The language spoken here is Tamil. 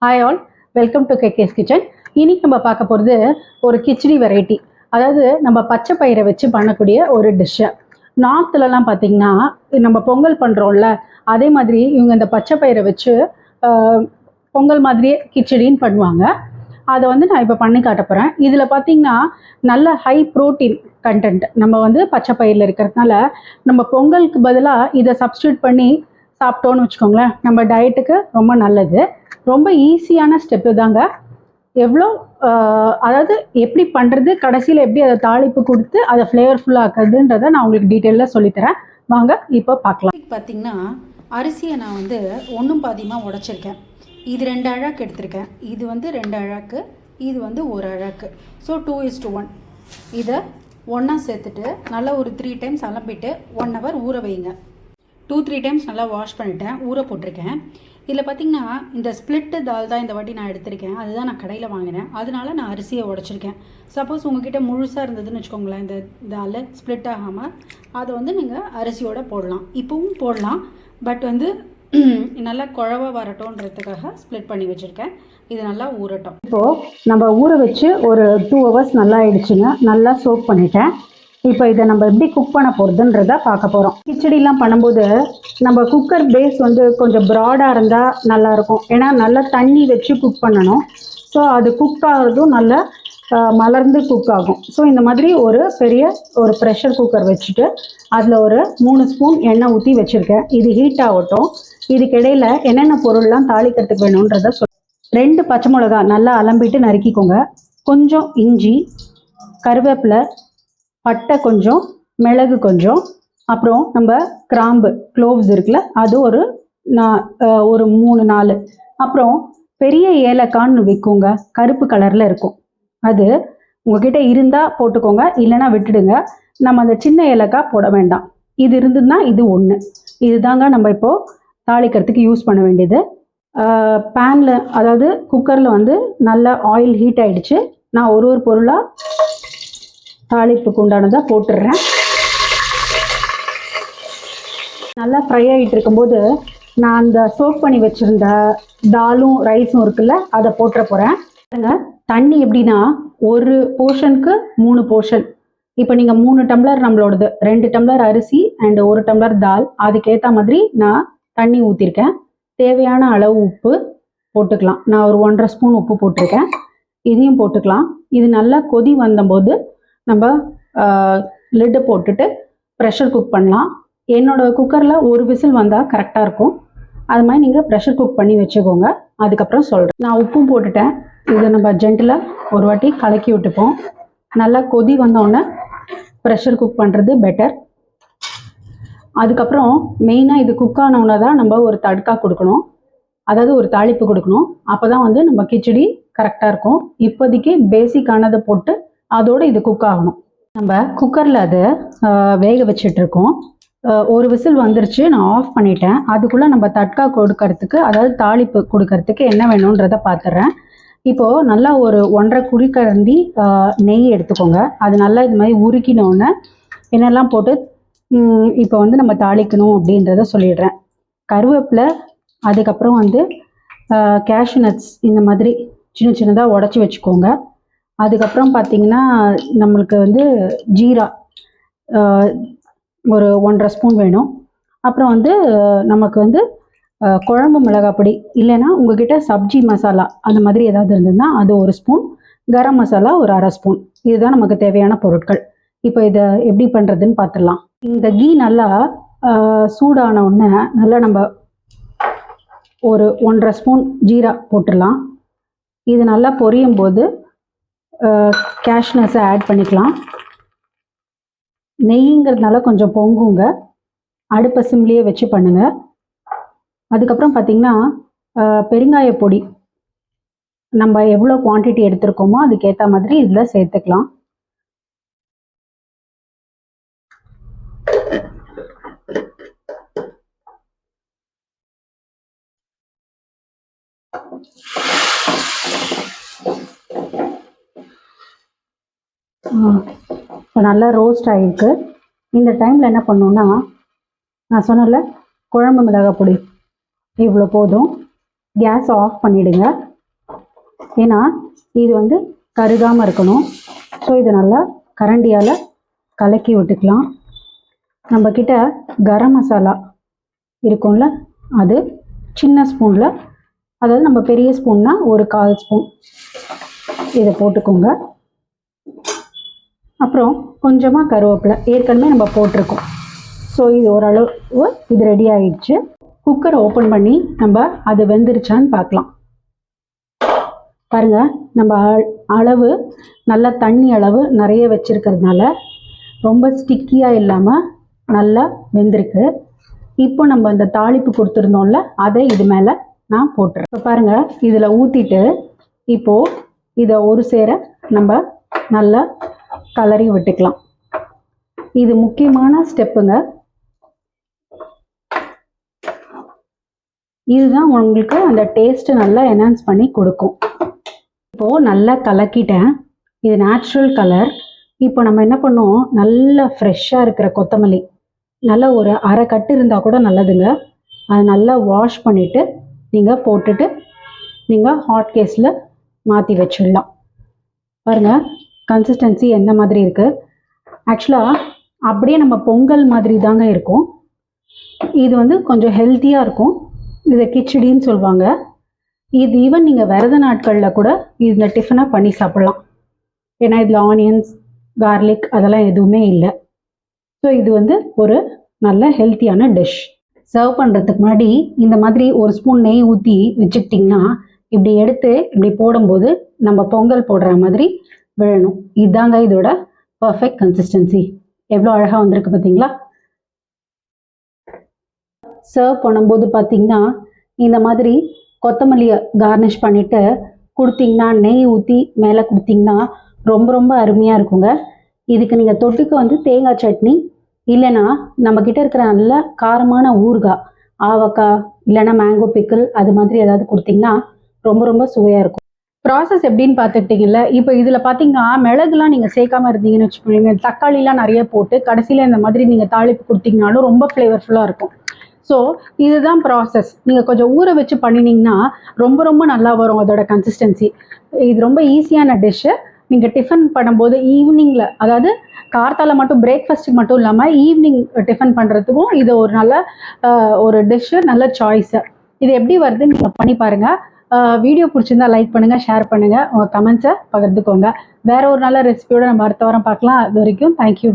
Hi all, welcome to KKS kitchen. இன்னைக்கு நம்ம பார்க்க போகிறது ஒரு கிச்சடி வெரைட்டி. அதாவது நம்ம பச்சை பயிரை வச்சு பண்ணக்கூடிய ஒரு டிஷ்ஷு. நார்த்துலலாம் பார்த்தீங்கன்னா நம்ம பொங்கல் பண்ணுறோம்ல, அதே மாதிரி இவங்க இந்த பச்சை பயிரை வச்சு பொங்கல் மாதிரியே கிச்சடின்னு பண்ணுவாங்க. அதை வந்து நான் இப்போ பண்ணி காட்ட போகிறேன். இதில் பார்த்தீங்கன்னா நல்ல ஹை ப்ரோட்டீன் கண்டென்ட் நம்ம வந்து பச்சை பயிரில் இருக்கிறதுனால நம்ம பொங்கலுக்கு பதிலாக இதை சப்ஸ்டியூட் பண்ணி சாப்பிட்டோன்னு வச்சுக்கோங்களேன், நம்ம டயட்டுக்கு ரொம்ப நல்லது. ரொம்ப ஈஸியான ஸ்டெப்பு தாங்க. எவ்வளோ அதாவது எப்படி பண்ணுறது, கடைசியில் எப்படி அதை தாளிப்பு கொடுத்து அதை ஃப்ளேவர்ஃபுல்லாக ஆக்குறதுன்றதை நான் உங்களுக்கு டீட்டெயிலாக சொல்லித்தரேன். வாங்க இப்போ பார்க்கலாம். பார்த்திங்கன்னா அரிசியை நான் வந்து ஒன்றும் பாதியமாக உடைச்சிருக்கேன். இது 2 அழாக்கு எடுத்திருக்கேன். இது வந்து 2 அழாக்கு, இது வந்து 1 அழாக்கு. ஸோ 2:1. இதை ஒன்றா சேர்த்துட்டு நல்லா ஒரு 3 டைம்ஸ் அலம்பிட்டு 1 ஹவர் ஊற வைங்க. 2-3 டைம்ஸ் நல்லா வாஷ் பண்ணிவிட்டேன், ஊற போட்டிருக்கேன். இதில் பார்த்திங்கன்னா இந்த ஸ்ப்ளிட்டு தால் தான் இந்த வாட்டி நான் எடுத்திருக்கேன். அதுதான் நான் கடையில் வாங்கினேன். அதனால நான் அரிசியை உடைச்சிருக்கேன். சப்போஸ் உங்ககிட்ட முழுசாக இருந்ததுன்னு வச்சுக்கோங்களேன், இந்த தால் ஸ்ப்ளிட் ஆகாமல், அதை வந்து நீங்கள் அரிசியோடு போடலாம், இப்போவும் போடலாம். பட் வந்து நல்லா குழவா வரட்டும்ன்றதுக்காக ஸ்ப்ளிட் பண்ணி வச்சுருக்கேன். இது நல்லா ஊறட்டும். இப்போது நம்ம ஊற வச்சு ஒரு 2 ஹவர்ஸ் நல்லா ஆயிடுச்சுங்க. நல்லா சோக் பண்ணிட்டேன். இப்போ இதை நம்ம எப்படி குக் பண்ண போகிறதுன்றத பார்க்க போகிறோம். கிச்சடிலாம் பண்ணும்போது நம்ம குக்கர் பேஸ் வந்து கொஞ்சம் ப்ராடாக இருந்தால் நல்லாயிருக்கும். ஏன்னா நல்லா தண்ணி வச்சு குக் பண்ணணும். ஸோ அது குக் ஆகிறதும் நல்லா மலர்ந்து குக் ஆகும். ஸோ இந்த மாதிரி ஒரு பெரிய ஒரு ப்ரெஷர் குக்கர் வச்சுட்டு அதில் ஒரு 3 ஸ்பூன் எண்ணெய் ஊற்றி வச்சுருக்கேன். இது ஹீட் ஆகட்டும். இதுக்கிடையில் என்னென்ன பொருள்லாம் தாளிக்கிறதுக்கு வேணுன்றதை 2 பச்சை மிளகா நல்லா அலம்பிட்டு நறுக்கிக்கோங்க. கொஞ்சம் இஞ்சி, கருவேப்பிலை, பட்டை கொஞ்சம், மிளகு கொஞ்சம், அப்புறம் நம்ம கிராம்பு க்ளோவ்ஸ் இருக்குல்ல, அது ஒரு 3-4. அப்புறம் பெரிய ஏலக்கான்னு விற்குங்க, கருப்பு கலரில் இருக்கும். அது உங்ககிட்ட இருந்தால் போட்டுக்கோங்க, இல்லைன்னா விட்டுடுங்க. நம்ம அந்த சின்ன ஏலக்காய் போட வேண்டாம். இது இருந்ததுன்னா இது 1. இது தாங்க நம்ம இப்போது தாளிக்கிறதுக்கு யூஸ் பண்ண வேண்டியது. பேனில், அதாவது குக்கரில் வந்து நல்லா ஆயில் ஹீட் ஆகிடுச்சு. நான் ஒரு பொருளாக தாளிப்புக்கு உண்டானதாக போட்டுடுறேன். நல்லா ஃப்ரை ஆகிட்டு இருக்கும்போது நான் அந்த சோக் பண்ணி வச்சுருந்த தாலும் ரைஸும் இருக்குல்ல, அதை போட்டுற போகிறேன். தண்ணி எப்படின்னா ஒரு போர்ஷனுக்கு 3 போர்ஷன். இப்போ நீங்கள் 3 டம்ளர் நம்மளோடது, 2 டம்ளர் அரிசி அண்ட் 1 டம்ளர் தால், அதுக்கேற்ற மாதிரி நான் தண்ணி ஊற்றிருக்கேன். தேவையான அளவு உப்பு போட்டுக்கலாம். நான் ஒரு 1.5 ஸ்பூன் உப்பு போட்டிருக்கேன். இதையும் போட்டுக்கலாம். இது நல்லா கொதி வந்தபோது நம்ம லிட்டை போட்டுட்டு ப்ரெஷர் குக் பண்ணலாம். என்னோடய குக்கரில் ஒரு விசில் வந்தால் கரெக்டாக இருக்கும். அது மாதிரி நீங்கள் ப்ரெஷர் குக் பண்ணி வச்சுக்கோங்க. அதுக்கப்புறம் சொல்கிறேன். நான் உப்பும் போட்டுட்டேன். இதை நம்ம ஜென்டிலாக ஒரு வாட்டி கலக்கி விட்டுப்போம். நல்லா கொதி வந்தோடனே ப்ரெஷர் குக் பண்ணுறது பெட்டர். அதுக்கப்புறம் மெயினாக இது குக் ஆனவுடனே தான் நம்ம ஒரு தட்கா கொடுக்கணும், அதாவது ஒரு தாளிப்பு கொடுக்கணும். அப்போ தான் வந்து நம்ம கிச்சடி கரெக்டாக இருக்கும். இப்போதைக்கு பேசிக்கானதை போட்டு அதோடு இது குக் ஆகணும். நம்ம குக்கரில் அதை வேக வச்சிட்ருக்கோம். ஒரு விசில் வந்துருச்சு, நான் ஆஃப் பண்ணிட்டேன். அதுக்குள்ளே நம்ம தட்கா கொடுக்கறதுக்கு, அதாவது தாளிப்பு கொடுக்கறதுக்கு என்ன வேணுன்றதை பார்த்துட்றேன். இப்போது நல்லா ஒரு 1.5 குழிக்கரண்டி நெய் எடுத்துக்கோங்க. அது நல்லா இது மாதிரி உருக்கினோடனே என்னெல்லாம் போட்டு இப்போ வந்து நம்ம தாளிக்கணும் அப்படின்றத சொல்லிடுறேன். கருவேப்பிலை, அதுக்கப்புறம் வந்து கேஷ்யூ நட்ஸ் இந்த மாதிரி சின்ன சின்னதாக உடச்சி வச்சுக்கோங்க. அதுக்கப்புறம் பார்த்திங்கன்னா நம்மளுக்கு வந்து ஜீரா ஒரு 1.5 ஸ்பூன் வேணும். அப்புறம் வந்து நமக்கு வந்து குழம்பு மிளகாய் பொடி, இல்லைன்னா உங்ககிட்ட சப்ஜி மசாலா அந்த மாதிரி ஏதாவது இருந்ததுன்னா அது 1 ஸ்பூன், கரம் மசாலா ஒரு 1/2 ஸ்பூன். இதுதான் நமக்கு தேவையான பொருட்கள். இப்போ இதை எப்படி பண்ணுறதுன்னு பார்த்துடலாம். இந்த கீ நல்லா சூடான உடனே நல்லா நம்ம ஒரு 1.5 ஸ்பூன் ஜீரா போட்டுடலாம். இது நல்லா பொரியும் போது கேஷ்யூ ஆட் பண்ணிக்கலாம். நெய்ங்கிறதுனால கொஞ்சம் பொங்குங்க, அடுப்பை சிம்லேயே வச்சு பண்ணுங்கள். அதுக்கப்புறம் பார்த்திங்கன்னா பெருங்காய பொடி நம்ம எவ்வளோ குவான்டிட்டி எடுத்துருக்கோமோ அதுக்கேற்ற மாதிரி இதில் சேர்த்துக்கலாம். இப்போ நல்லா ரோஸ்ட் ஆகிருக்கு. இந்த டைமில் என்ன பண்ணணுன்னா, நான் சொன்னல குழம்பு மிளகாய் பொடி இவ்வளோ போதும். கேஸ் ஆஃப் பண்ணிவிடுங்க. ஏன்னா இது வந்து கருகாமல் இருக்கணும். ஸோ இதை நல்லா கரண்டியால் கலக்கி விட்டுக்கலாம். நம்மக்கிட்ட கரம் மசாலா இருக்கும்ல, அது சின்ன ஸ்பூனில், அதாவது நம்ம பெரிய ஸ்பூன்னா ஒரு 1/4 ஸ்பூன் இதை போட்டுக்கோங்க. அப்புறம் கொஞ்சமாக கருவேப்பிலை ஏற்கனவே நம்ம போட்டிருக்கோம். ஸோ இது ஓரளவு இது ரெடி ஆகிடுச்சு. குக்கரை ஓப்பன் பண்ணி நம்ம அது வெந்துருச்சான்னு பார்க்கலாம். பாருங்கள், நம்ம அளவு நல்லா தண்ணி அளவு நிறைய வச்சுருக்கிறதுனால ரொம்ப ஸ்டிக்கியாக இல்லாமல் நல்லா வெந்திருக்கு. இப்போ நம்ம இந்த தாளிப்பு கொடுத்துருந்தோம்ல, அதை இது மேலே நான் போட்டுறேன். இப்போ பாருங்கள், இதில் ஊற்றிட்டு இப்போது இதை ஒரு சேர நம்ம நல்லா கலரி விட்டுக்கலாம். இது முக்கியமான ஸ்டெப்புங்க. இதுதான் உங்களுக்கு அந்த டேஸ்ட்டு நல்லா என்ஹான்ஸ் பண்ணி கொடுக்கும். இப்போது நல்லா கலக்கிட்டேன். இது நேச்சுரல் கலர். இப்போ நம்ம என்ன பண்ணுவோம், நல்ல ஃப்ரெஷ்ஷாக இருக்கிற கொத்தமல்லி நல்லா ஒரு அரை கட்டு இருந்தால் கூட நல்லதுங்க. அதை நல்லா வாஷ் பண்ணிவிட்டு நீங்கள் போட்டுட்டு நீங்கள் ஹாட் கேஸில் மாற்றி வச்சிடலாம். பாருங்கள் கன்சிஸ்டன்சி எந்த மாதிரி இருக்குது. ஆக்சுவலாக அப்படியே நம்ம பொங்கல் மாதிரி தாங்க இருக்கும். இது வந்து கொஞ்சம் ஹெல்த்தியாக இருக்கும். இதை கிச்சடின்னு சொல்லுவாங்க. இது ஈவன் நீங்கள் விரத நாட்களில் கூட இந்த டிஃபனாக பண்ணி சாப்பிட்லாம். ஏன்னா இதில் ஆனியன்ஸ், கார்லிக் அதெல்லாம் எதுவுமே இல்லை. ஸோ இது வந்து ஒரு நல்ல ஹெல்த்தியான டிஷ். சர்வ் பண்ணுறதுக்கு முன்னாடி இந்த மாதிரி ஒரு ஸ்பூன் நெய் ஊற்றி வச்சுக்கிட்டிங்கன்னா இப்படி எடுத்து இப்படி போடும்போது நம்ம பொங்கல் போடுற மாதிரி விழணும். இதுதாங்க இதோட பர்ஃபெக்ட் கன்சிஸ்டன்சி. எவ்வளோ அழகாக வந்திருக்கு பார்த்தீங்களா? சர்வ் பண்ணும்போது பார்த்தீங்கன்னா இந்த மாதிரி கொத்தமல்லியை கார்னிஷ் பண்ணிவிட்டு கொடுத்தீங்கன்னா, நெய் ஊற்றி மேலே கொடுத்தீங்கன்னா ரொம்ப ரொம்ப அருமையாக இருக்குங்க. இதுக்கு நீங்கள் தொட்டுக்க வந்து தேங்காய் சட்னி, இல்லைன்னா நம்மக்கிட்ட இருக்கிற நல்ல காரமான ஊறுகாய், ஆவக்காய் இல்லைன்னா மேங்கோ பிக்கிள், அது மாதிரி ஏதாவது கொடுத்தீங்கன்னா ரொம்ப ரொம்ப சுவையாக இருக்கும். ப்ராசஸ் எப்படின்னு பார்த்துக்கிட்டிங்கல்ல. இப்போ இதில் பார்த்தீங்கன்னா மிளகுலாம் நீங்கள் சேர்க்காமல் இருந்தீங்கன்னு வச்சுக்கோங்க, தக்காளிலாம் நிறைய போட்டு கடைசியில் இந்த மாதிரி நீங்கள் தாளிப்பு கொடுத்தீங்கனாலும் ரொம்ப ஃப்ளேவர்ஃபுல்லாக இருக்கும். ஸோ இதுதான் ப்ராசஸ். நீங்கள் கொஞ்சம் ஊற வச்சு பண்ணினீங்கன்னா ரொம்ப ரொம்ப நல்லா வரும் அதோட கன்சிஸ்டன்சி. இது ரொம்ப ஈஸியான டிஷ்ஷு. நீங்கள் டிஃபன் பண்ணும்போது ஈவினிங்கில், அதாவது கார்த்தால மட்டும் பிரேக்ஃபாஸ்ட்டுக்கு மட்டும் இல்லாமல் ஈவினிங் டிஃபன் பண்ணுறதுக்கும் இது ஒரு நல்ல ஒரு டிஷ்ஷு, நல்ல சாய்ஸு. இது எப்படி வருதுன்னு நீங்கள் பண்ணி பாருங்கள். வீடியோ பிடிச்சிருந்தா லைக் பண்ணுங்கள், ஷேர் பண்ணுங்கள், உங்கள் கமெண்ட்ஸை பகிர்ந்துக்கோங்க. வேறு ஒரு நல்ல ரெசிபியோடு நம்ம அடுத்த வாரம் பார்க்கலாம். அது வரைக்கும் தேங்க்யூ.